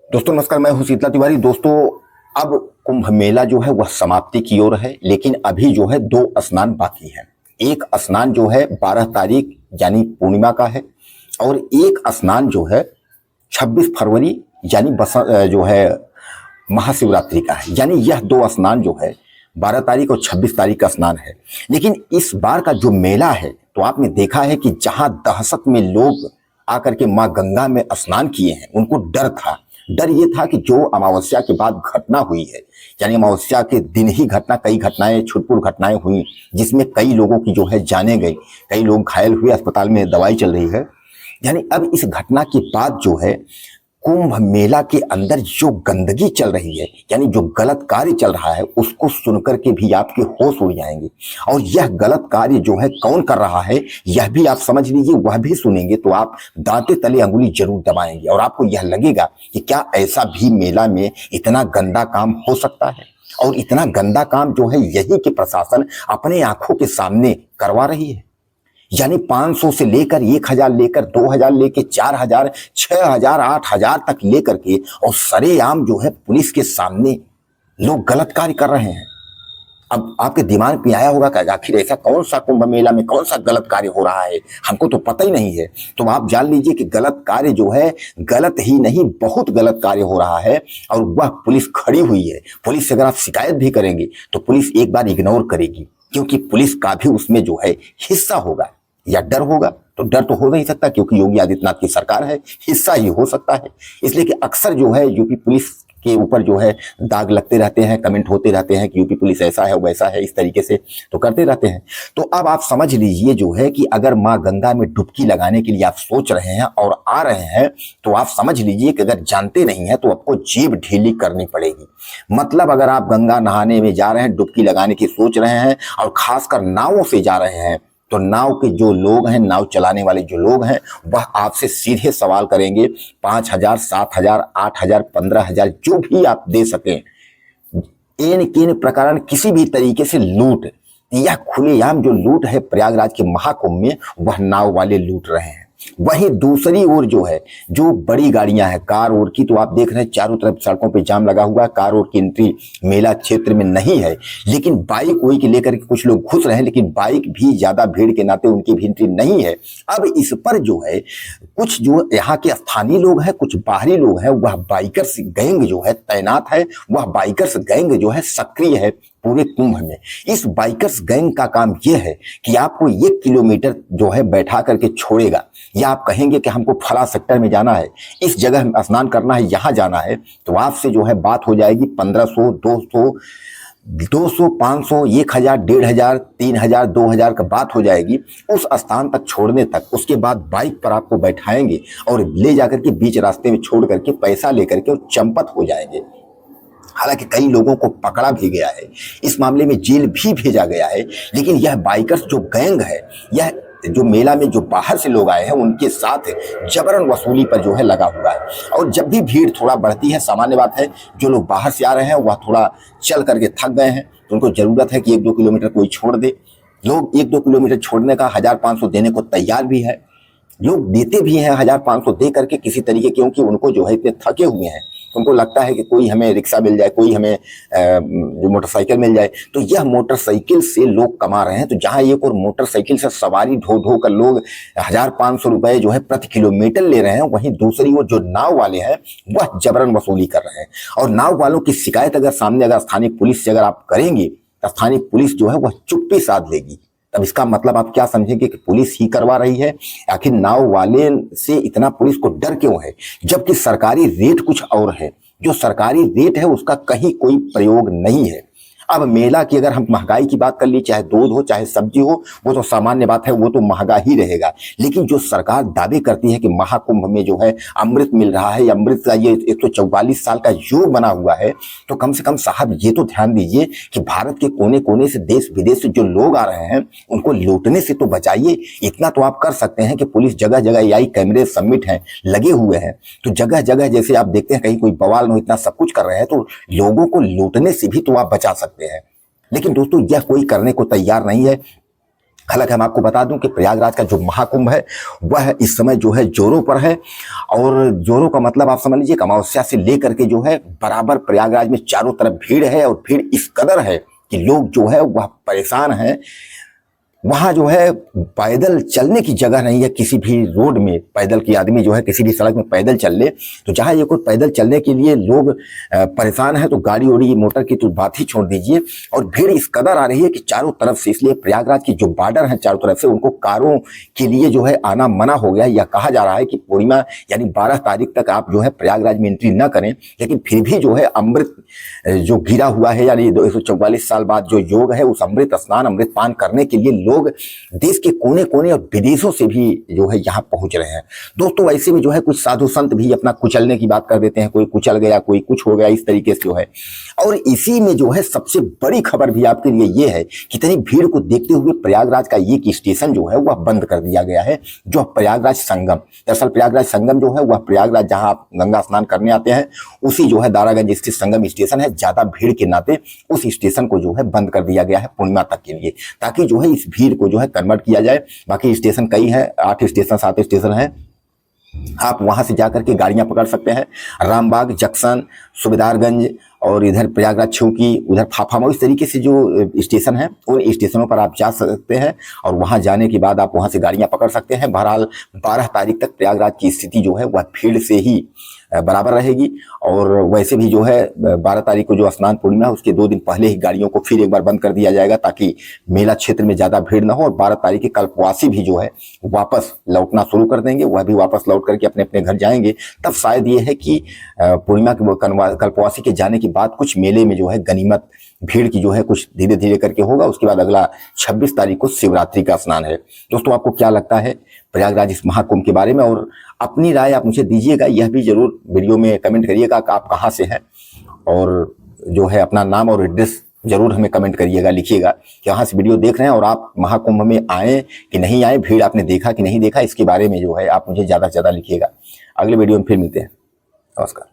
दोस्तों नमस्कार, मैं हूं शीतला तिवारी। दोस्तों अब कुंभ मेला जो है वह समाप्ति की ओर है, लेकिन अभी जो है दो स्नान बाकी हैं। एक स्नान जो है 12 तारीख यानी पूर्णिमा का है, और एक स्नान जो है 26 फरवरी यानी जो है महाशिवरात्रि का है। यानी यह दो स्नान जो है 12 तारीख और 26 तारीख का स्नान है। लेकिन इस बार का जो मेला है तो आपने देखा है कि जहां दहशत में लोग आकर के मां गंगा में स्नान किए हैं, उनको डर था। डर ये था कि जो अमावस्या के बाद घटना हुई है, यानी अमावस्या के दिन ही कई घटनाएं छुटपुट घटनाएं हुई, जिसमें कई लोगों की जो है जाने गई, कई लोग घायल हुए, अस्पताल में दवाई चल रही है। यानी अब इस घटना के बाद जो है कुंभ मेला के अंदर जो गंदगी चल रही है, यानी जो गलत कार्य चल रहा है, उसको सुनकर के भी आपके होश उड़ जाएंगे। और यह गलत कार्य जो है कौन कर रहा है यह भी आप समझ लीजिए, वह भी सुनेंगे तो आप दांते तले अंगुली जरूर दबाएंगे, और आपको यह लगेगा कि क्या ऐसा भी मेला में इतना गंदा काम हो सकता है। और इतना गंदा काम जो है यही कि प्रशासन अपने आंखों के सामने करवा रही है। यानी 500 से लेकर 1000 लेकर 2000 लेकर 4000 6000 8000 तक लेकर के, और सरेआम जो है पुलिस के सामने लोग गलत कार्य कर रहे हैं। अब आपके दिमाग में आया होगा कि आखिर ऐसा कौन सा कुंभ मेला में कौन सा गलत कार्य हो रहा है, हमको तो पता ही नहीं है। तो आप जान लीजिए कि गलत कार्य जो है, गलत ही नहीं बहुत गलत कार्य हो रहा है, और वह पुलिस खड़ी हुई है। पुलिस से अगर आप शिकायत भी करेंगे तो पुलिस एक बार इग्नोर करेगी, क्योंकि पुलिस का भी उसमें जो है हिस्सा होगा या डर होगा। तो डर तो हो नहीं सकता, क्योंकि योगी आदित्यनाथ की सरकार है, हिस्सा ही हो सकता है। इसलिए कि अक्सर जो है यूपी पुलिस के ऊपर जो है दाग लगते रहते हैं, कमेंट होते रहते हैं कि यूपी पुलिस ऐसा है वैसा है, इस तरीके से तो करते रहते हैं। तो अब आप समझ लीजिए जो है कि अगर मां गंगा में डुबकी लगाने के लिए आप सोच रहे हैं और आ रहे हैं, तो आप समझ लीजिए कि अगर जानते नहीं है तो आपको जेब ढीली करनी पड़ेगी। मतलब अगर आप गंगा नहाने में जा रहे हैं, डुबकी लगाने की सोच रहे हैं, और खासकर नावों से जा रहे हैं, तो नाव के जो लोग हैं, नाव चलाने वाले जो लोग हैं, वह आपसे सीधे सवाल करेंगे। 5000 7000 8000 15000 जो भी आप दे सकें, एन केन प्रकार किसी भी तरीके से लूट, यह खुलेआम जो लूट है प्रयागराज के महाकुंभ में, वह नाव वाले लूट रहे हैं। वहीं दूसरी ओर जो है, जो बड़ी गाड़ियां हैं, कार ओर की, तो आप देख रहे हैं चारों तरफ सड़कों पे जाम लगा हुआ है। कार ओर की एंट्री मेला क्षेत्र में नहीं है, लेकिन बाइक वही के लेकर के कुछ लोग घुस रहे हैं, लेकिन बाइक भी ज्यादा भीड़ के नाते उनकी भी एंट्री नहीं है। अब इस पर जो है कुछ जो यहाँ के स्थानीय लोग हैं, कुछ बाहरी लोग हैं, वह बाइकर्स गैंग जो है तैनात है, वह बाइकर्स गैंग जो है सक्रिय है पूरे कुंभ में। इस बाइकर्स गैंग का काम यह है कि आपको 1 किलोमीटर जो है बैठा करके छोड़ेगा, या आप कहेंगे कि हमको फला सेक्टर में जाना है, इस जगह स्नान करना है, यहां जाना है, तो आपसे जो है बात हो जाएगी 1500 200 500 1000 1500 3000 2000 का बात हो जाएगी उस स्थान तक छोड़ने तक। उसके बाद बाइक पर आपको बैठाएंगे और ले जाकर के बीच रास्ते में छोड़ करके पैसा लेकर के और चंपत हो जाएंगे। हालांकि कई लोगों को पकड़ा भी गया है, इस मामले में जेल भी भेजा गया है, लेकिन यह बाइकर्स जो गैंग है, यह जो मेला में जो बाहर से लोग आए हैं उनके साथ जबरन वसूली पर जो है लगा हुआ है। और जब भी भीड़ थोड़ा बढ़ती है, सामान्य बात है, जो लोग बाहर से आ रहे हैं वह थोड़ा चल करके थक गए हैं, तो उनको जरूरत है कि 1-2 किलोमीटर कोई छोड़ दे। लोग 1-2 किलोमीटर छोड़ने का 1500 देने को तैयार भी है, लोग देते भी हैं 1500 दे करके किसी तरीके, क्योंकि उनको जो है इतने थके हुए हैं, उनको लगता है कि कोई हमें रिक्शा मिल जाए, कोई हमें जो मोटरसाइकिल मिल जाए। तो यह मोटरसाइकिल से लोग कमा रहे हैं। तो जहां एक और मोटरसाइकिल से सवारी ढो कर लोग 1500 रुपए जो है प्रति किलोमीटर ले रहे हैं, वहीं दूसरी ओर जो नाव वाले हैं वह जबरन वसूली कर रहे हैं। और नाव वालों की शिकायत अगर सामने अगर स्थानीय पुलिस से अगर आप करेंगे, तो स्थानीय पुलिस जो है वह चुप्पी साध लेगी। तब इसका मतलब आप क्या समझेंगे कि पुलिस ही करवा रही है। आखिर नाव वाले से इतना पुलिस को डर क्यों है, जबकि सरकारी रेट कुछ और है। जो सरकारी रेट है उसका कहीं कोई प्रयोग नहीं है। अब मेला की अगर हम महंगाई की बात कर ली, चाहे दूध हो चाहे सब्जी हो, वो तो सामान्य बात है, वो तो महंगा ही रहेगा। लेकिन जो सरकार दावे करती है कि महाकुंभ में जो है अमृत मिल रहा है, अमृत का ये 144 साल का योग बना हुआ है, तो कम से कम साहब ये तो ध्यान दीजिए कि भारत के कोने कोने से, देश विदेश से जो लोग आ रहे हैं उनको लूटने से तो बचाइए। इतना तो आप कर सकते हैं कि पुलिस जगह जगह एआई कैमरे सबमिट हैं, लगे हुए हैं, तो जगह जगह जैसे आप देखते हैं कहीं कोई बवाल नहीं, इतना सब कुछ कर रहे हैं, तो लोगों को लूटने से भी तो आप बचा सकते हैं। लेकिन दोस्तों यह कोई करने को तैयार नहीं है। हालांकि हम आपको बता दूं कि प्रयागराज का जो महाकुंभ है वह इस समय जो है जोरों पर है। और जोरों का मतलब आप समझ लीजिए अमावस्या से लेकर के जो है बराबर प्रयागराज में चारों तरफ भीड़ है, और भीड़ इस कदर है कि लोग जो है वह परेशान हैं। वहां जो है पैदल चलने की जगह नहीं है, किसी भी रोड में पैदल की आदमी जो है किसी भी सड़क में पैदल चल ले तो जहां ये कोई पैदल चलने के लिए लोग परेशान है तो गाड़ी उड़ी मोटर की तो बात ही छोड़ दीजिए। और भीड़ इस कदर आ रही है कि चारों तरफ से, इसलिए प्रयागराज की जो बॉर्डर है चारों तरफ से उनको कारों के लिए जो है आना मना हो गया। यह कहा जा रहा है कि पूर्णिमा यानी 12 तारीख तक आप जो है प्रयागराज में एंट्री न करें, लेकिन फिर भी जो है अमृत जो गिरा हुआ है यानी 144 साल बाद जो योग है उस अमृत स्नान अमृत पान करने के लिए लोग देश के कोने कोने और विदेशों से भी जो है यहाँ पहुंच रहे हैं। दोस्तों वैसे भी जो है कुछ साधु संत भी अपना कुचलने की बात कर देते हैं, कोई कुचल गया कोई कुछ हो गया, इस तरीके से जो है। और इसी में जो है सबसे बड़ी खबर भी आपके लिए ये है कि इतनी भीड़ को देखते हुए प्रयागराज का एक स्टेशन जो है वह बंद कर दिया गया है, जो प्रयागराज संगम। दरअसल प्रयागराज संगम जो है वह प्रयागराज जहां आप गंगा स्नान करने आते हैं उसी जो है दारागंज स्थित संगम स्टेशन है। ज्यादा भीड़ के नाते उस स्टेशन को जो है बंद कर दिया गया है पूर्णिमा तक के लिए, ताकि जो है इस भीड़ को जो है कन्वर्ट किया जाए। बाकी स्टेशन कई है, 8 स्टेशन 7 स्टेशन है, आप वहां से जाकर के गाड़ियां पकड़ सकते हैं। रामबाग जंक्शन, सुबेदारगंज और इधर प्रयागराज छौकी, उधर फाफामऊ, इस तरीके से जो स्टेशन है उन स्टेशनों पर आप जा सकते हैं और वहां जाने के बाद आप वहां से गाड़ियां पकड़ सकते हैं। बहरहाल 12 तारीख तक प्रयागराज की स्थिति जो है वह भीड़ से ही बराबर रहेगी। और वैसे भी जो है 12 तारीख को जो स्नान पूर्णिमा है उसके 2 दिन पहले ही गाड़ियों को फिर एक बार बंद कर दिया जाएगा, ताकि मेला क्षेत्र में ज्यादा भीड़ न हो। और 12 तारीख के कल्पवासी भी जो है वापस लौटना शुरू कर देंगे, वह भी वापस लौट करके अपने अपने घर जाएंगे। तब शायद ये है कि पूर्णिमा के कल्पवासी के जाने के बाद कुछ मेले में जो है गनीमत भीड़ की जो है कुछ धीरे धीरे करके होगा। उसके बाद अगला 26 तारीख को शिवरात्रि का स्नान है। दोस्तों आपको क्या लगता है प्रयागराज इस महाकुंभ के बारे में, और अपनी राय आप मुझे दीजिएगा। यह भी जरूर वीडियो में कमेंट करिएगा कि आप कहाँ से हैं, और जो है अपना नाम और एड्रेस जरूर हमें कमेंट करिएगा, लिखिएगा कि कहाँ से वीडियो देख रहे हैं और आप महाकुंभ में आए कि नहीं आए, भीड़ आपने देखा कि नहीं देखा, इसके बारे में जो है आप मुझे ज़्यादा से ज़्यादा लिखिएगा। अगले वीडियो में फिर मिलते हैं। नमस्कार।